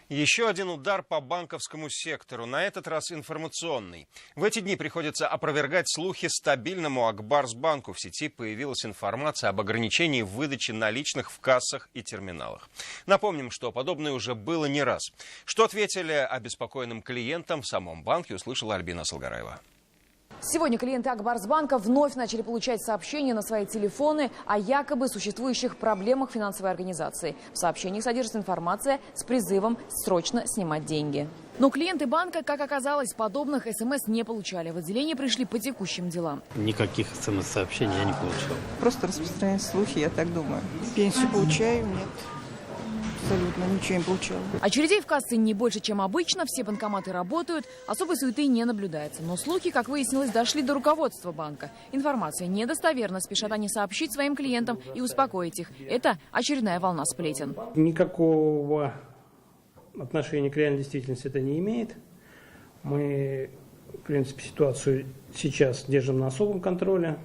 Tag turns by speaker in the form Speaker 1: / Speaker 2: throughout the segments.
Speaker 1: Еще один удар по банковскому сектору, на этот раз информационный. В эти дни приходится опровергать слухи стабильному Акбарсбанку. В сети появилась информация об ограничении выдачи наличных в кассах и терминалах. Напомним, что подобное уже было не раз. Что ответили обеспокоенным клиентам в самом банке, услышала Альбина Салгараева.
Speaker 2: Сегодня клиенты Акбарсбанка вновь начали получать сообщения на свои телефоны о якобы существующих проблемах финансовой организации. В сообщениях содержится информация с призывом срочно снимать деньги. Но клиенты банка, как оказалось, подобных СМС не получали. В отделение пришли по текущим делам.
Speaker 3: Никаких СМС-сообщений я не получал.
Speaker 4: Просто распространяют слухи, я так думаю. Пенсию получаю, нет. Абсолютно ничего не получала.
Speaker 2: Очередей в кассы не больше, чем обычно. Все банкоматы работают. Особой суеты не наблюдается. Но слухи, как выяснилось, дошли до руководства банка. Информация недостоверна. Спешат они сообщить своим клиентам и успокоить их. Это очередная волна сплетен.
Speaker 5: Никакого отношения к реальной действительности это не имеет. Мы, в принципе, ситуацию сейчас держим на особом контроле.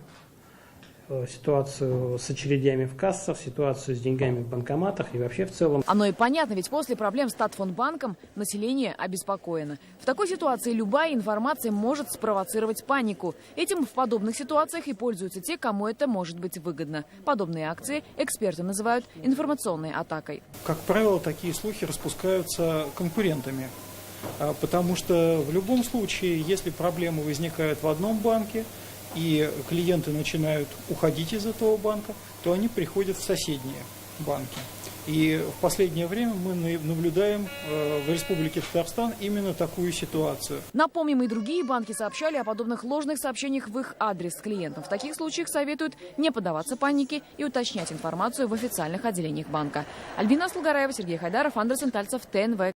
Speaker 5: Ситуацию с очередями в кассах, ситуацию с деньгами в банкоматах и вообще в целом.
Speaker 2: Оно и понятно, ведь после проблем с Татфонбанком население обеспокоено. В такой ситуации любая информация может спровоцировать панику. Этим в подобных ситуациях и пользуются те, кому это может быть выгодно. Подобные акции эксперты называют информационной атакой.
Speaker 6: Как правило, такие слухи распускаются конкурентами. Потому что в любом случае, если проблемы возникают в одном банке, и клиенты начинают уходить из этого банка, то они приходят в соседние банки. И в последнее время мы наблюдаем в Республике Татарстан именно такую ситуацию.
Speaker 2: Напомним, и другие банки сообщали о подобных ложных сообщениях в их адрес клиентам. В таких случаях советуют не поддаваться панике и уточнять информацию в официальных отделениях банка. Альбина Салгараева, Сергей Хайдаров, Андрей Сентальцев, ТНВ.